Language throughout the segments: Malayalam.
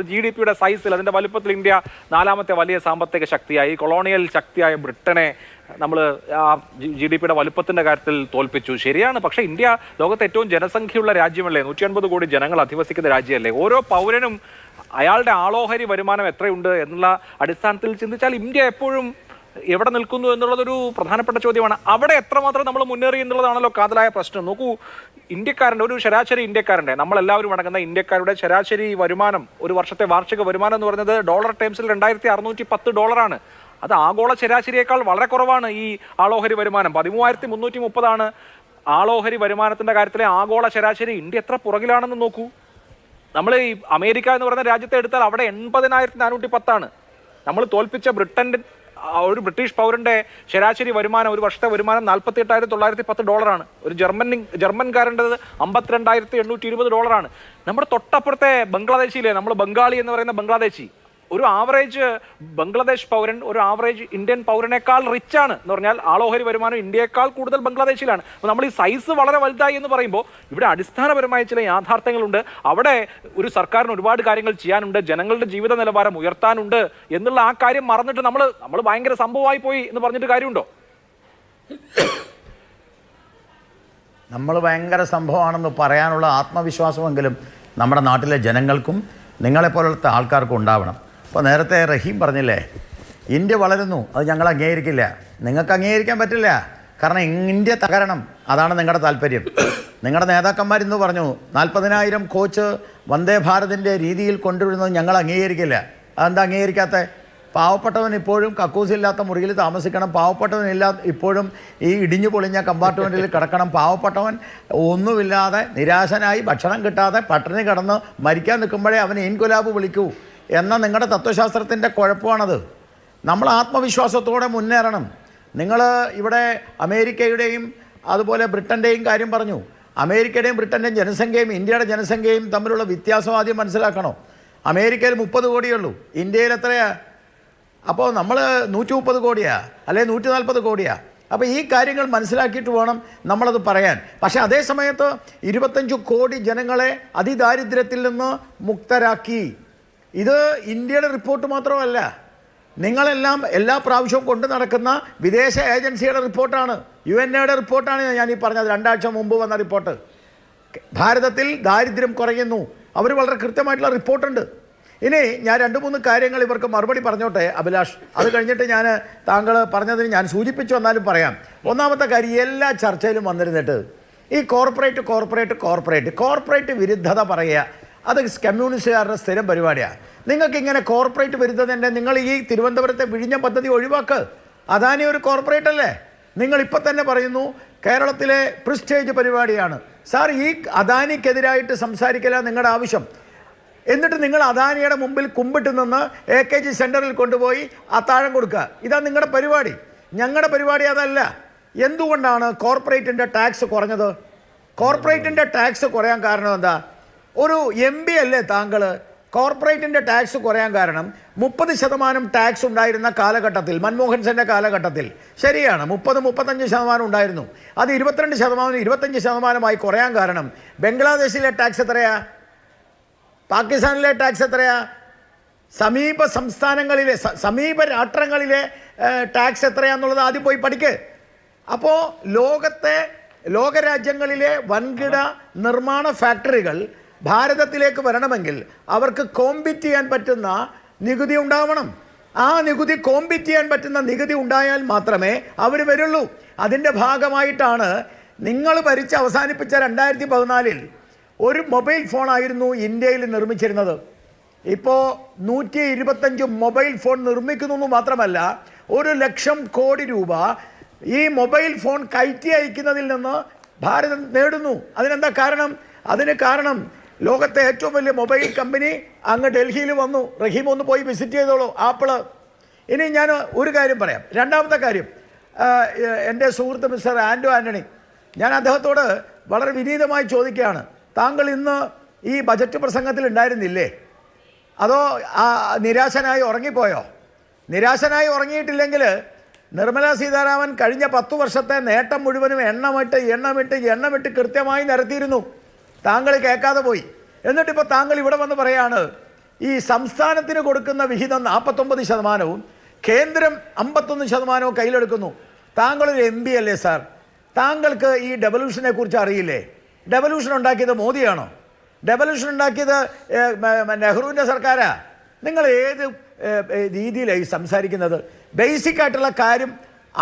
GDP-യുടെ സൈസിൽ അതിന്റെ വലുപ്പത്തിൽ ഇന്ത്യ നാലാമത്തെ വലിയ സാമ്പത്തിക ശക്തിയായി. കൊളോണിയൽ ശക്തിയായ ബ്രിട്ടനെ നമ്മൾ GDP-യുടെ വലുപ്പത്തിന്റെ കാര്യത്തിൽ തോൽപ്പിച്ചു. ശരിയാണ്. പക്ഷേ ഇന്ത്യ ലോകത്തെ ഏറ്റവും ജനസംഖ്യയുള്ള രാജ്യമല്ലേ? 150 കോടി ജനങ്ങൾ അധിവസിക്കുന്ന രാജ്യമല്ലേ? ഓരോ പൗരനും അയാളുടെ ആളോഹരി വരുമാനം എത്രയുണ്ട് എന്നുള്ള അടിസ്ഥാനത്തിൽ ചിന്തിച്ചാൽ ഇന്ത്യ എപ്പോഴും എവിടെ നിൽക്കുന്നു എന്നുള്ളതൊരു പ്രധാനപ്പെട്ട ചോദ്യമാണ്. അവിടെ എത്രമാത്രം നമ്മൾ മുന്നേറി എന്നുള്ളതാണല്ലോ കാതലായ പ്രശ്നം. നോക്കൂ, ഇന്ത്യക്കാരൻ്റെ ഒരു ശരാശരി ഇന്ത്യക്കാരൻ്റെ നമ്മളെല്ലാവരും അടങ്ങുന്ന ഇന്ത്യക്കാരുടെ ശരാശരി വരുമാനം, ഒരു വർഷത്തെ വാർഷിക വരുമാനം എന്ന് പറയുന്നത് ഡോളർ ടേംസിൽ $2610. അത് ആഗോള ശരാശരിയേക്കാൾ വളരെ കുറവാണ്. ഈ ആളോഹരി വരുമാനം 13,330 ആളോഹരി വരുമാനത്തിന്റെ കാര്യത്തിലെ ആഗോള ശരാശരി. ഇന്ത്യ എത്ര പുറകിലാണെന്ന് നോക്കൂ. നമ്മൾ ഈ അമേരിക്ക എന്ന് പറയുന്ന രാജ്യത്തെ എടുത്താൽ അവിടെ 80,410. നമ്മൾ തോൽപ്പിച്ച ഒരു ബ്രിട്ടീഷ് പൗരന്റെ ശരാശരി വരുമാനം, ഒരു വർഷത്തെ വരുമാനം $48,910. ഒരു ജർമ്മൻകാരൻ്റെത് $52,820. നമ്മുടെ തൊട്ടപ്പുറത്തെ ബംഗ്ലാദേശിയിലെ നമ്മൾ ബംഗാളി എന്ന് പറയുന്ന ബംഗ്ലാദേശി, ഒരു ആവറേജ് ബംഗ്ലാദേശ് പൗരൻ ഒരു ആവറേജ് ഇന്ത്യൻ പൗരനേക്കാൾ റിച്ച് ആണ് എന്ന് പറഞ്ഞാൽ ആളോഹരി വരുമാനം ഇന്ത്യയേക്കാൾ കൂടുതൽ ബംഗ്ലാദേശിലാണ്. അപ്പോൾ നമ്മൾ ഈ സൈസ് വളരെ വലുതായി എന്ന് പറയുമ്പോൾ ഇവിടെ അടിസ്ഥാനപരമായ ചില യാഥാർത്ഥ്യങ്ങളുണ്ട്. അവിടെ ഒരു സർക്കാരിന് ഒരുപാട് കാര്യങ്ങൾ ചെയ്യാനുണ്ട്, ജനങ്ങളുടെ ജീവിത നിലവാരം ഉയർത്താനുണ്ട് എന്നുള്ള ആ കാര്യം മറന്നിട്ട് നമ്മൾ ഭയങ്കര സംഭവമായി പോയി എന്ന് പറഞ്ഞിട്ട് കാര്യമുണ്ടോ? നമ്മൾ ഭയങ്കര സംഭവമാണെന്ന് പറയാനുള്ള ആത്മവിശ്വാസമെങ്കിലും നമ്മുടെ നാട്ടിലെ ജനങ്ങൾക്കും നിങ്ങളെപ്പോലത്തെ ആൾക്കാർക്കും ഉണ്ടാവണം. അപ്പോൾ നേരത്തെ റഹീം പറഞ്ഞില്ലേ, ഇന്ത്യ വളരുന്നു, അത് ഞങ്ങൾ അംഗീകരിക്കില്ല. നിങ്ങൾക്ക് അംഗീകരിക്കാൻ പറ്റില്ല, കാരണം ഇന്ത്യ തകരണം, അതാണ് നിങ്ങളുടെ താല്പര്യം. നിങ്ങളുടെ നേതാക്കന്മാർ ഇന്ന് പറഞ്ഞു 40,000 കോച്ച് വന്ദേ ഭാരതിൻ്റെ രീതിയിൽ കൊണ്ടുവരുന്നത് ഞങ്ങൾ അംഗീകരിക്കില്ല. അതെന്താ അംഗീകരിക്കാത്ത? പാവപ്പെട്ടവൻ ഇപ്പോഴും കക്കൂസില്ലാത്ത മുറിയിൽ താമസിക്കണം, ഇപ്പോഴും ഈ ഇടിഞ്ഞു പൊളിഞ്ഞ കമ്പാർട്ട്മെൻറ്റിൽ കിടക്കണം, പാവപ്പെട്ടവൻ ഒന്നുമില്ലാതെ നിരാശനായി ഭക്ഷണം കിട്ടാതെ പട്ടിണി കിടന്ന് മരിക്കാൻ നിൽക്കുമ്പോഴേ അവൻ ഇൻകുലാബ് വിളിക്കൂ എന്ന നിങ്ങളുടെ തത്വശാസ്ത്രത്തിൻ്റെ കുഴപ്പമാണത്. നമ്മൾ ആത്മവിശ്വാസത്തോടെ മുന്നേറണം. നിങ്ങൾ ഇവിടെ അമേരിക്കയുടെയും അതുപോലെ ബ്രിട്ടൻ്റെയും കാര്യം പറഞ്ഞു. അമേരിക്കയുടെയും ബ്രിട്ടൻ്റെയും ജനസംഖ്യയും ഇന്ത്യയുടെ ജനസംഖ്യയും തമ്മിലുള്ള വ്യത്യാസം ആദ്യം മനസ്സിലാക്കണോ. അമേരിക്കയിൽ 30 കോടിയുള്ളൂ, ഇന്ത്യയിൽ എത്രയാ? അപ്പോൾ നമ്മൾ 130 കോടിയാ, അല്ലെ 140 കോടിയാ. അപ്പോൾ ഈ കാര്യങ്ങൾ മനസ്സിലാക്കിയിട്ട് വേണം നമ്മളത് പറയാൻ. പക്ഷേ അതേ സമയത്ത് 25 കോടി ജനങ്ങളെ അതിദാരിദ്ര്യത്തിൽ നിന്ന് മുക്തരാക്കി. ഇത് ഇന്ത്യയുടെ റിപ്പോർട്ട് മാത്രമല്ല, നിങ്ങളെല്ലാം എല്ലാ പ്രാവശ്യവും കൊണ്ടു നടക്കുന്ന വിദേശ ഏജൻസിയുടെ റിപ്പോർട്ടാണ്, UNAയുടെ റിപ്പോർട്ടാണ് ഞാൻ ഈ പറഞ്ഞത്. 2 ആഴ്ച മുമ്പ് വന്ന റിപ്പോർട്ട്. ഭാരതത്തിൽ ദാരിദ്ര്യം കുറയുന്നു, അവർ വളരെ കൃത്യമായിട്ടുള്ള റിപ്പോർട്ടുണ്ട്. ഇനി ഞാൻ 2-3 കാര്യങ്ങൾ ഇവർക്ക് മറുപടി പറഞ്ഞോട്ടെ അഭിലാഷ്, അത് കഴിഞ്ഞിട്ട് ഞാൻ താങ്കൾ പറഞ്ഞതിന് ഞാൻ സൂചിപ്പിച്ചു വന്നാലും പറയാം. ഒന്നാമത്തെ കാര്യം, എല്ലാ ചർച്ചയിലും വന്നിരുന്നിട്ട് ഈ കോർപ്പറേറ്റ് വിരുദ്ധത പറയുക, അത് കമ്മ്യൂണിസ്റ്റുകാരുടെ സ്ഥിരം പരിപാടിയാണ്. നിങ്ങൾക്കിങ്ങനെ കോർപ്പറേറ്റ് വിരുദ്ധതൻ്റെ നിങ്ങൾ ഈ തിരുവനന്തപുരത്തെ വിഴിഞ്ഞം പദ്ധതി ഒഴിവാക്ക്. അദാനി ഒരു കോർപ്പറേറ്റ് അല്ലേ? നിങ്ങളിപ്പോൾ തന്നെ പറയുന്നു കേരളത്തിലെ പ്രിസ്റ്റേജ് പരിപാടിയാണ്. സാർ, ഈ അദാനിക്കെതിരായിട്ട് സംസാരിക്കല നിങ്ങളുടെ ആവശ്യം. എന്നിട്ട് നിങ്ങൾ അദാനിയുടെ മുമ്പിൽ കുമ്പിട്ട് നിന്ന് AKG സെൻറ്ററിൽ കൊണ്ടുപോയി അത്താഴം കൊടുക്കുക. ഇതാ നിങ്ങളുടെ പരിപാടി. ഞങ്ങളുടെ പരിപാടി അതല്ല. എന്തുകൊണ്ടാണ് കോർപ്പറേറ്റിൻ്റെ ടാക്സ് കുറഞ്ഞത്? കോർപ്പറേറ്റിൻ്റെ ടാക്സ് കുറയാൻ കാരണം എന്താ? ഒരു MP അല്ലേ താങ്കൾ? കോർപ്പറേറ്റിൻ്റെ ടാക്സ് കുറയാൻ കാരണം 30% ടാക്സ് ഉണ്ടായിരുന്ന കാലഘട്ടത്തിൽ, മൻമോഹൻ സിംഗിൻ്റെ കാലഘട്ടത്തിൽ, ശരിയാണ് 30-35% ഉണ്ടായിരുന്നു. അത് 22% 25% കുറയാൻ കാരണം ബംഗ്ലാദേശിലെ ടാക്സ് എത്രയാ? പാകിസ്ഥാനിലെ ടാക്സ് എത്രയാ? സമീപ സംസ്ഥാനങ്ങളിലെ സമീപ രാഷ്ട്രങ്ങളിലെ ടാക്സ് എത്രയാന്നുള്ളത് ആദ്യം പോയി പഠിക്ക്. അപ്പോൾ ലോകരാജ്യങ്ങളിലെ വൻകിട നിർമ്മാണ ഫാക്ടറികൾ ഭാരതത്തിലേക്ക് വരണമെങ്കിൽ അവർക്ക് കോമ്പീറ്റ് ചെയ്യാൻ പറ്റുന്ന നികുതി ഉണ്ടാവണം. ആ നികുതി കോമ്പീറ്റ് ചെയ്യാൻ പറ്റുന്ന നികുതി ഉണ്ടായാൽ മാത്രമേ അവർ വരുള്ളൂ. അതിൻ്റെ ഭാഗമായിട്ടാണ് നിങ്ങൾ ഭരിച്ച് അവസാനിപ്പിച്ച 2014 ഒരു മൊബൈൽ ഫോണായിരുന്നു ഇന്ത്യയിൽ നിർമ്മിച്ചിരുന്നത്. ഇപ്പോൾ 125 മൊബൈൽ ഫോൺ നിർമ്മിക്കുന്നു മാത്രമല്ല 1,00,000 കോടി രൂപ ഈ മൊബൈൽ ഫോൺ കയറ്റി അയക്കുന്നതിൽ നിന്ന് ഭാരതം നേടുന്നു. അതിനെന്താ കാരണം? അതിന് കാരണം ലോകത്തെ ഏറ്റവും വലിയ മൊബൈൽ കമ്പനി അങ്ങ് ഡൽഹിയിൽ വന്നു. റഹീം ഒന്ന് പോയി വിസിറ്റ് ചെയ്തോളൂ, ആപ്പിള്. ഇനി ഞാൻ ഒരു കാര്യം പറയാം. രണ്ടാമത്തെ കാര്യം, എൻ്റെ സുഹൃത്ത് മിസ്റ്റർ ആൻ്റണി, ഞാൻ അദ്ദേഹത്തോട് വളരെ വിനീതമായി ചോദിക്കുകയാണ്, താങ്കൾ ഇന്ന് ഈ ബജറ്റ് പ്രസംഗത്തിൽ ഉണ്ടായിരുന്നില്ലേ? അതോ നിരാശനായി ഉറങ്ങിപ്പോയോ? നിരാശനായി ഉറങ്ങിയിട്ടില്ലെങ്കിൽ നിർമ്മലാ സീതാരാമൻ കഴിഞ്ഞ 10 വർഷത്തെ നേട്ടം മുഴുവനും എണ്ണമിട്ട് കൃത്യമായി നിരത്തിയിരുന്നു. താങ്കൾ കേൾക്കാതെ പോയി. എന്നിട്ടിപ്പോൾ താങ്കൾ ഇവിടെ വന്ന് പറയാണ് ഈ സംസ്ഥാനത്തിന് കൊടുക്കുന്ന വിഹിതം 49%, കേന്ദ്രം 51% കയ്യിലെടുക്കുന്നു. താങ്കളൊരു MP അല്ലേ സാർ? താങ്കൾക്ക് ഈ ഡെവല്യൂഷനെ കുറിച്ച് അറിയില്ലേ? ഡെവല്യൂഷൻ ഉണ്ടാക്കിയത് മോദിയാണോ? ഡെവല്യൂഷൻ ഉണ്ടാക്കിയത് നെഹ്റുവിൻ്റെ സർക്കാരാ? നിങ്ങൾ ഏത് രീതിയിലായി സംസാരിക്കുന്നത്? ബേസിക് ആയിട്ടുള്ള കാര്യം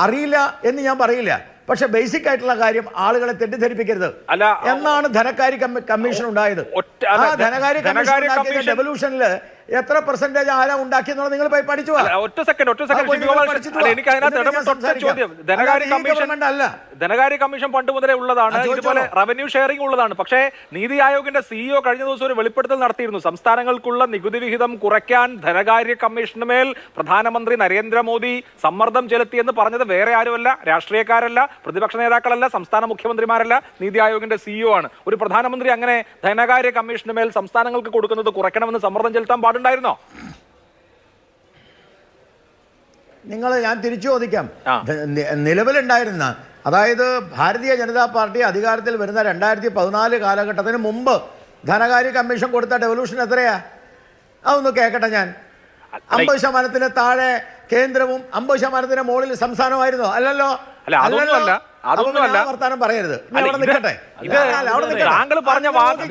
അറിയില്ല എന്ന് ഞാൻ പറയില്ല, പക്ഷെ ബേസിക് ആയിട്ടുള്ള കാര്യം ആളുകളെ തെറ്റിദ്ധരിപ്പിക്കരുത് എന്നാണ് ധനകാര്യ കമ്മീഷൻ ഉണ്ടായത്. ആ ധനകാര്യ കമ്മീഷൻ ഡെവല്യൂഷനിൽ എത്ര പെർസെന്റേജ് ആരാ ഉണ്ടാക്കിയെന്നുള്ളത് നിങ്ങൾ പോയി പഠിച്ചു. ഒറ്റ സെക്കൻഡ് എനിക്ക് ചോദ്യം. ധനകാര്യ കമ്മീഷൻ പണ്ട് മുതലേ ഉള്ളതാണ്, ഇതുപോലെ റവന്യൂ ഷെയറിംഗ് ഉള്ളതാണ്. പക്ഷേ നീതി ആയോഗിന്റെ CEO കഴിഞ്ഞ ദിവസം ഒരു വെളിപ്പെടുത്തൽ നടത്തിയിരുന്നു. സംസ്ഥാനങ്ങൾക്കുള്ള നികുതി വിഹിതം കുറയ്ക്കാൻ ധനകാര്യ കമ്മീഷന് മേൽ പ്രധാനമന്ത്രി നരേന്ദ്രമോദി സമ്മർദ്ദം ചെലുത്തിയെന്ന് പറഞ്ഞത് വേറെ ആരുമല്ല, രാഷ്ട്രീയക്കാരല്ല, പ്രതിപക്ഷ നേതാക്കളല്ല, സംസ്ഥാന മുഖ്യമന്ത്രിമാരല്ല, നീതി ആയോഗിന്റെ CEO ആണ്. ഒരു പ്രധാനമന്ത്രി അങ്ങനെ ധനകാര്യ കമ്മീഷന് മേൽ സംസ്ഥാനങ്ങൾക്ക് കൊടുക്കുന്നത് കുറയ്ക്കണമെന്ന് സമ്മർദ്ദം ചെലുത്താൻ പാടുണ്ടായിരുന്നോ? ഞാൻ തിരിച്ചു ചോദിക്കാം. നിലവിലുണ്ടായിരുന്ന, അതായത് ഭാരതീയ ജനതാ പാർട്ടി അധികാരത്തിൽ വരുന്ന 2014 കാലഘട്ടത്തിന് മുമ്പ് ധനകാര്യ കമ്മീഷൻ കൊടുത്ത ഡെവല്യൂഷൻ എത്രയാ? അതൊന്ന് കേൾക്കട്ടെ ഞാൻ. 50% താഴെ കേന്ദ്രവും 50% മുകളിൽ സംസ്ഥാനമായിരുന്നോ? അല്ലല്ലോ. വർത്താനം പറയരുത്. താങ്കൾ പറഞ്ഞ വാദം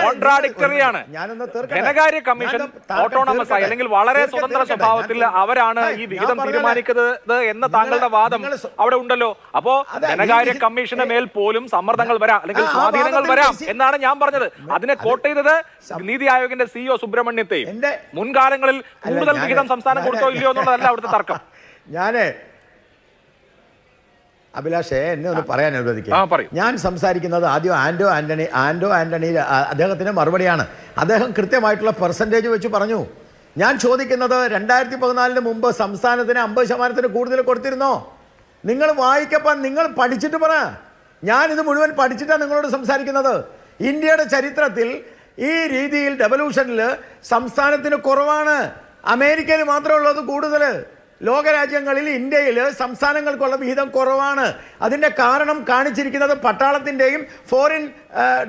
കോൺട്രാഡിക്ടറിയാണ്. ധനകാര്യ കമ്മീഷൻ ഓട്ടോണമസ് ആയി അല്ലെങ്കിൽ വളരെ സ്വതന്ത്ര സ്വഭാവത്തിൽ അവരാണ് ഈ വിഹിതം തീരുമാനിക്കുന്നത് എന്ന താങ്കളുടെ വാദം അവിടെ ഉണ്ടല്ലോ. അപ്പോ ധനകാര്യ കമ്മീഷന്റെ മേൽ പോലും സമ്മർദ്ദങ്ങൾ വരാം അല്ലെങ്കിൽ സ്വാധീനങ്ങൾ വരാം എന്നാണ് ഞാൻ പറഞ്ഞത്. അതിനെ കോട്ട് ചെയ്തത് നീതി ആയോഗിന്റെ CEO സുബ്രഹ്മണ്യത്തെയും. മുൻകാലങ്ങളിൽ കൂടുതൽ വിഹിതം സംസ്ഥാനം കൊടുത്തോ ഇല്ലയോ എന്നുള്ളതല്ല അവിടുത്തെ തർക്കം. അഭിലാഷേ, എന്നെ ഒന്ന് പറയാൻ അനുവദിക്കുക. ഞാൻ സംസാരിക്കുന്നത് ആദ്യം ആന്റോ ആന്റണി അദ്ദേഹത്തിന് മറുപടിയാണ്. അദ്ദേഹം കൃത്യമായിട്ടുള്ള പെർസെൻറ്റേജ് വെച്ച് പറഞ്ഞു. ഞാൻ ചോദിക്കുന്നത് 2014 മുമ്പ് സംസ്ഥാനത്തിന് 50% കൂടുതൽ കൊടുത്തിരുന്നോ? നിങ്ങൾ വായിക്കപ്പാൻ, നിങ്ങൾ പഠിച്ചിട്ട് പറ. ഞാനിത് മുഴുവൻ പഠിച്ചിട്ടാണ് നിങ്ങളോട് സംസാരിക്കുന്നത്. ഇന്ത്യയുടെ ചരിത്രത്തിൽ ഈ രീതിയിൽ ഡെവല്യൂഷനിൽ സംസ്ഥാനത്തിന് കുറവാണ്. അമേരിക്കയിൽ മാത്രമേ ഉള്ളത് കൂടുതൽ. ലോകരാജ്യങ്ങളിൽ ഇന്ത്യയിൽ സംസ്ഥാനങ്ങൾക്കുള്ള വിഹിതം കുറവാണ്. അതിൻ്റെ കാരണം കാണിച്ചിരിക്കുന്നത് പട്ടാളത്തിൻ്റെയും ഫോറിൻ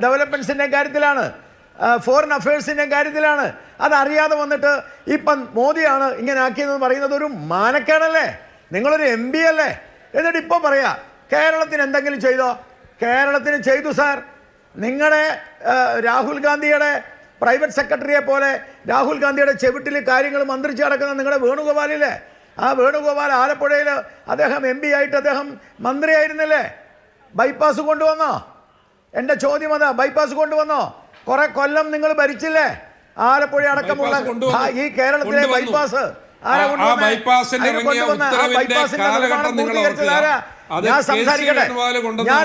ഡെവലപ്മെൻറ്റ്സിൻ്റെ കാര്യത്തിലാണ്, ഫോറിൻ അഫയേഴ്സിൻ്റെ കാര്യത്തിലാണ്. അതറിയാതെ വന്നിട്ട് ഇപ്പം മോദിയാണ് ഇങ്ങനെ ആക്കിയതെന്ന് പറയുന്നത് ഒരു മാനക്കേടല്ലേ? നിങ്ങളൊരു MP അല്ലേ? എന്നിട്ട് ഇപ്പോൾ പറയാ കേരളത്തിന് എന്തെങ്കിലും ചെയ്തോ? കേരളത്തിന് ചെയ്തു സാർ. നിങ്ങളുടെ രാഹുൽ ഗാന്ധിയുടെ പ്രൈവറ്റ് സെക്രട്ടറിയെ പോലെ രാഹുൽ ഗാന്ധിയുടെ ചെവിട്ടിൽ കാര്യങ്ങൾ മന്ത്രിച്ച് നടക്കുന്ന നിങ്ങളുടെ വേണുഗോപാലില്ലേ? ആ വേണുഗോപാൽ ആലപ്പുഴയിൽ അദ്ദേഹം MP ആയിട്ട് അദ്ദേഹം മന്ത്രിയായിരുന്നില്ലേ? ബൈപ്പാസ് കൊണ്ടുവന്നോ? എൻ്റെ ചോദ്യം അതാ. ബൈപ്പാസ് കൊണ്ടുവന്നോ? കുറെ കൊല്ലം നിങ്ങൾ ഭരിച്ചില്ലേ? ആലപ്പുഴ അടക്കമുള്ള ഈ കേരളത്തിലെ ബൈപ്പാസ് ആരാ കൊണ്ടുവന്ന? ആ ബൈപ്പാസിന്റെ നിർമ്മാണം പൂർത്തീകരിച്ചത് ആരാ? ഞാൻ സംസാരിക്കട്ടെ. ഞാൻ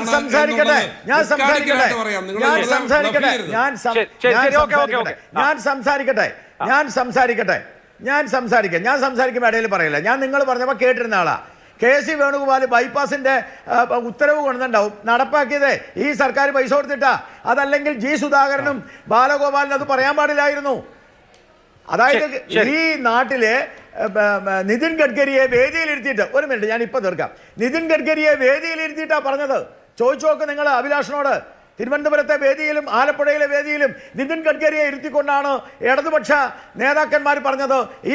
സംസാരിക്കുമ്പോൾ ഇടയിൽ പറയില്ല. ഞാൻ നിങ്ങൾ പറഞ്ഞപ്പോൾ കേട്ടിരുന്ന ആളാ. KC വേണുഗോപാൽ ബൈപ്പാസിന്റെ ഉത്തരവ് കൊണ്ടുണ്ടാവും. നടപ്പാക്കിയത് ഈ സർക്കാർ പൈസ കൊടുത്തിട്ടാ. അതല്ലെങ്കിൽ G സുധാകരനും ബാലഗോപാലിനും അത് പറയാൻ പാടില്ലായിരുന്നു. അതായത് ഈ നാട്ടിലെ നിതിൻ ഗഡ്കരിയെ വേദിയിലിരുത്തിയിട്ട്, ഒരു മിനിറ്റ് ഞാൻ ഇപ്പൊ തീർക്കാം. നിതിൻ ഗഡ്കരിയെ വേദിയിലിരുത്തിയിട്ടാ പറഞ്ഞത്. ചോദിച്ചു നോക്ക് നിങ്ങൾ അഭിലാഷിനോട്. തിരുവനന്തപുരത്തെ വേദിയിലും ആലപ്പുഴയിലെ വേദിയിലും നിതിൻ ഗഡ്കരിയെ ഇരുത്തിക്കൊണ്ടാണ് ഇടതുപക്ഷ നേതാക്കന്മാർ പറഞ്ഞത് ഈ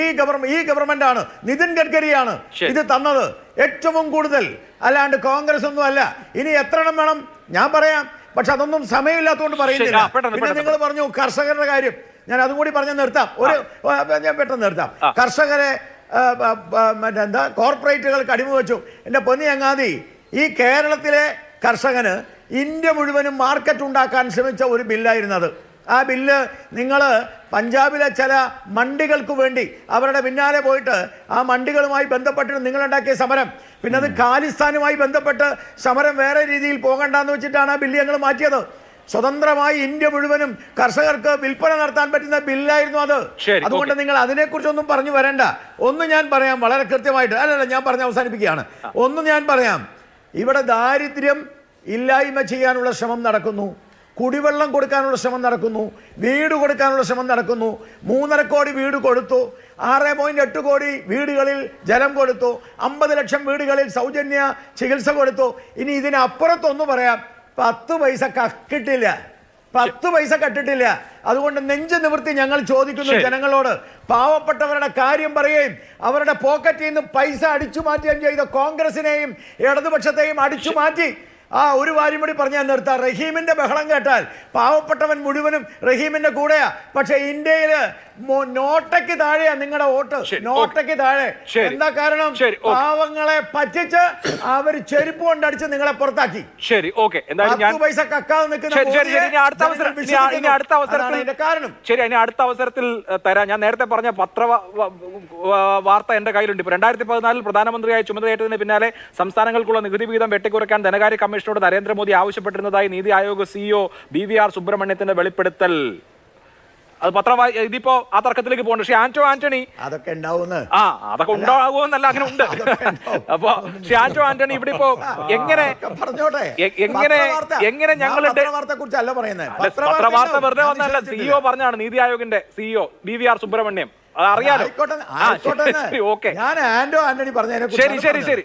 ഗവൺമെന്റ് ആണ്, നിതിൻ ഗഡ്കരിയാണ് ഇത് തന്നത് ഏറ്റവും കൂടുതൽ, അല്ലാണ്ട് കോൺഗ്രസ് ഒന്നും അല്ല. ഇനി എത്ര എണ്ണം വേണം ഞാൻ പറയാം, പക്ഷെ അതൊന്നും സമയമില്ലാത്തതുകൊണ്ട് പറയുന്നില്ല. പിന്നെ നിങ്ങൾ പറഞ്ഞു കർഷകരുടെ കാര്യം, ഞാൻ അതും കൂടി പറഞ്ഞ് നിർത്താം. ഞാൻ പെട്ടെന്ന് നിർത്താം. കർഷകരെ മറ്റെന്താ കോർപ്പറേറ്റുകൾക്ക് അടിമ വെച്ചു. എൻ്റെ പൊന്നി ചങ്ങാതി, ഈ കേരളത്തിലെ കർഷകന് ഇന്ത്യ മുഴുവനും മാർക്കറ്റ് ഉണ്ടാക്കാൻ ശ്രമിച്ച ഒരു ബില്ലായിരുന്നത്. ആ ബില്ല് നിങ്ങൾ പഞ്ചാബിലെ ചില മണ്ടികൾക്ക് വേണ്ടി അവരുടെ പിന്നാലെ പോയിട്ട് ആ മണ്ടികളുമായി ബന്ധപ്പെട്ട് നിങ്ങളുണ്ടാക്കിയ സമരം, പിന്നെ അത് ഖാലിസ്ഥാനുമായി ബന്ധപ്പെട്ട് സമരം വേറെ രീതിയിൽ പോകണ്ടെന്ന് വെച്ചിട്ടാണ് ആ ബില്ല് ഞങ്ങൾ മാറ്റിയത്. സ്വതന്ത്രമായി ഇന്ത്യ മുഴുവനും കർഷകർക്ക് വിൽപ്പന നടത്താൻ പറ്റുന്ന ബില്ലായിരുന്നു അത്. അതുകൊണ്ട് നിങ്ങൾ അതിനെക്കുറിച്ചൊന്നും പറഞ്ഞു വരണ്ട. ഒന്ന് ഞാൻ പറയാം വളരെ കൃത്യമായിട്ട്, അല്ലല്ല ഞാൻ പറഞ്ഞ് അവസാനിപ്പിക്കുകയാണ്. ഒന്ന് ഞാൻ പറയാം, ഇവിടെ ദാരിദ്ര്യം ഇല്ലായ്മ ചെയ്യാനുള്ള ശ്രമം നടക്കുന്നു, കുടിവെള്ളം കൊടുക്കാനുള്ള ശ്രമം നടക്കുന്നു, വീട് കൊടുക്കാനുള്ള ശ്രമം നടക്കുന്നു. 3.5 കോടി വീട് കൊടുത്തു, 6.8 കോടി വീടുകളിൽ ജലം കൊടുത്തു, 50 ലക്ഷം വീടുകളിൽ സൗജന്യ ചികിത്സ കൊടുത്തു. ഇനി ഇതിനപ്പുറത്തൊന്ന് പറയാം, 10 പൈസ കിട്ടില്ല. 10 പൈസ കട്ടിട്ടില്ല. അതുകൊണ്ട് നെഞ്ച് നിവർത്തി ഞങ്ങൾ ചോദിക്കുന്നു ജനങ്ങളോട്, പാവപ്പെട്ടവരുടെ കാര്യം പറയുകയും അവരുടെ പോക്കറ്റിൽ നിന്ന് പൈസ അടിച്ചു മാറ്റുകയും ചെയ്ത കോൺഗ്രസിനെയും ഇടതുപക്ഷത്തെയും അടിച്ചു മാറ്റി. ഒരു കാര്യം കൂടി പറഞ്ഞാൽ നിർത്താം. റഹീമിന്റെ ബഹളം കേട്ടാൽ പാവപ്പെട്ടവൻ മുഴുവനും റഹീമിന്റെ കൂടെയാ. പക്ഷെ ഇന്ത്യയിൽ നോട്ടയ്ക്ക് താഴെയാ നിങ്ങളുടെ വോട്ട്, നോട്ടയ്ക്ക് താഴെ. എന്താ കാരണം? പാവങ്ങളെ പറ്റിച്ച് അവർ ചെരുപ്പ് കൊണ്ടടിച്ച് നിങ്ങളെ പുറത്താക്കി. ശരി, ഓക്കെ. എന്തായാലും പൈസ കക്കാതെ നിൽക്കുന്ന കാരണം. ശരി, ഇനി അടുത്ത അവസരത്തിൽ തരാം. ഞാൻ നേരത്തെ പറഞ്ഞ വാർത്ത എന്റെ കയ്യിലുണ്ട്. ഇപ്പൊ 2014 പ്രധാനമന്ത്രിയായി ചുമതലയേറ്റതിന് പിന്നാലെ സംസ്ഥാനങ്ങൾക്കുള്ള നികുതി വിഹിതം വെട്ടിക്കുറയ്ക്കാൻ ധനകാര്യ കമ്മീഷനോട് നരേന്ദ്രമോദി ആവശ്യപ്പെട്ടിരുന്നതായി നീതി ആയോഗ് CEO BVR സുബ്രഹ്മണ്യത്തിന്റെ വെളിപ്പെടുത്തൽ. അത് ഇതിപ്പോ ആ തർക്കത്തിലേക്ക് പോകണ്ട. പക്ഷെ ആന്റണി അതൊക്കെ ഉണ്ടാവുമെന്ന് അതൊക്കെ ഉണ്ടാകുമെന്നല്ല, അങ്ങനെ ഉണ്ട്. അപ്പൊ ആന്റണി ഇവിടെ ഇപ്പോ എങ്ങനെ ഞങ്ങളുടെ പത്രവാർത്ത വെറുതെ വന്നല്ല, CEO പറഞ്ഞാണ്, നീതി ആയോഗിന്റെ CEO BVR സുബ്രഹ്മണ്യം. അത് അറിയാലോ. ഞാൻ ആന്റണി പറഞ്ഞതിനെ ശരി.